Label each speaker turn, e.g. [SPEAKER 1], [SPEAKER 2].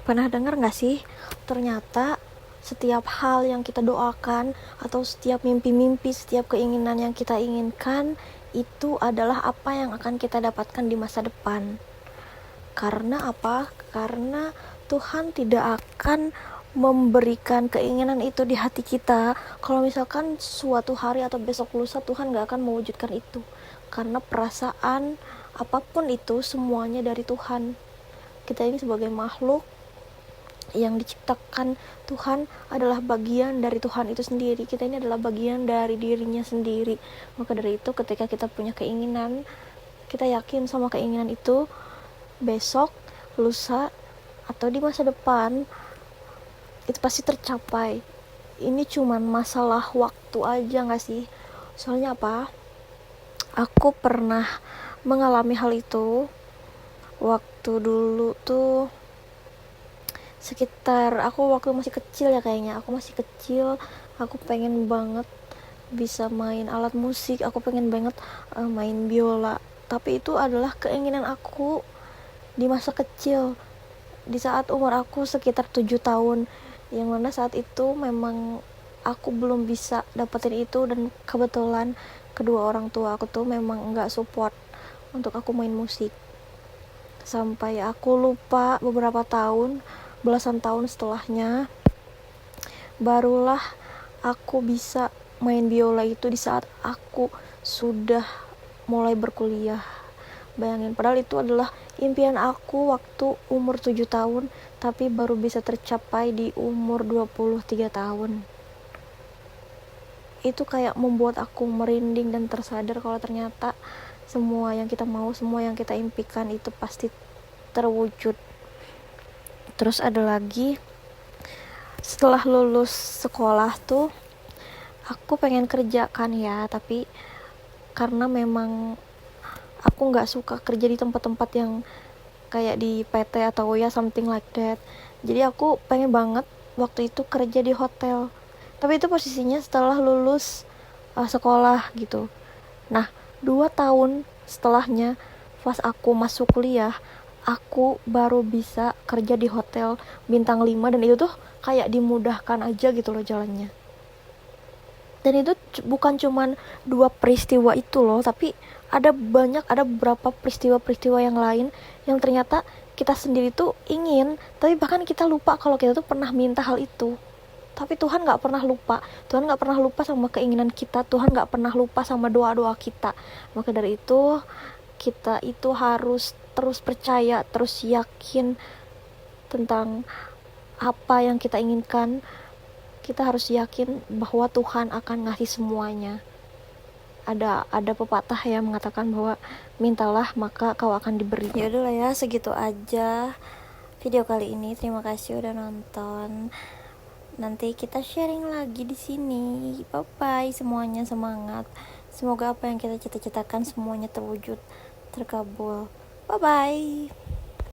[SPEAKER 1] Pernah dengar gak sih, ternyata setiap hal yang kita doakan atau setiap mimpi-mimpi, setiap keinginan yang kita inginkan itu adalah apa yang akan kita dapatkan di masa depan. Karena apa? Karena Tuhan tidak akan memberikan keinginan itu di hati kita kalau misalkan suatu hari atau besok lusa Tuhan gak akan mewujudkan itu. Karena perasaan apapun itu semuanya dari Tuhan. Kita ini sebagai makhluk yang diciptakan Tuhan adalah bagian dari Tuhan itu sendiri. Kita ini adalah bagian dari dirinya sendiri. Maka dari itu ketika kita punya keinginan, kita yakin sama keinginan itu, besok, lusa, atau di masa depan itu pasti tercapai. Ini cuman masalah waktu aja gak sih? Soalnya apa? Aku pernah mengalami hal itu waktu dulu tuh, sekitar aku waktu masih kecil ya kayaknya. Aku masih kecil, aku pengen banget bisa main alat musik, aku pengen banget main biola. Tapi itu adalah keinginan aku di masa kecil, di saat umur aku sekitar 7 tahun, yang mana saat itu memang aku belum bisa dapetin itu. Dan kebetulan kedua orang tua aku tuh memang gak support untuk aku main musik. Sampai aku lupa beberapa tahun, belasan tahun setelahnya, barulah aku bisa main biola itu di saat aku sudah mulai berkuliah. Bayangin, padahal itu adalah impian aku waktu umur 7 tahun, tapi baru bisa tercapai di umur 23 tahun. Itu kayak membuat aku merinding dan tersadar kalau ternyata semua yang kita mau, semua yang kita impikan itu pasti terwujud. Terus ada lagi, setelah lulus sekolah tuh aku pengen kerja kan ya, tapi karena memang aku gak suka kerja di tempat-tempat yang kayak di PT atau ya something like that. Jadi aku pengen banget waktu itu kerja di hotel, tapi itu posisinya setelah lulus sekolah gitu. Nah, 2 tahun setelahnya pas aku masuk kuliah, aku baru bisa kerja di hotel bintang 5, dan itu tuh kayak dimudahkan aja gitu loh jalannya. Dan itu bukan cuman 2 peristiwa itu loh, tapi ada beberapa peristiwa-peristiwa yang lain yang ternyata kita sendiri tuh ingin, tapi bahkan kita lupa kalau kita tuh pernah minta hal itu. Tapi Tuhan gak pernah lupa. Tuhan gak pernah lupa sama keinginan kita. Tuhan gak pernah lupa sama doa-doa kita. Maka dari itu, kita itu harus terus percaya, terus yakin tentang apa yang kita inginkan. Kita harus yakin bahwa Tuhan akan ngasih semuanya. Ada pepatah yang mengatakan bahwa mintalah maka kau akan diberi. Ya udahlah ya, segitu aja video kali ini. Terima kasih udah nonton. Nanti kita sharing lagi di sini. Bye bye semuanya, semangat. Semoga apa yang kita cita-citakan semuanya terwujud, terkabul. Bye bye.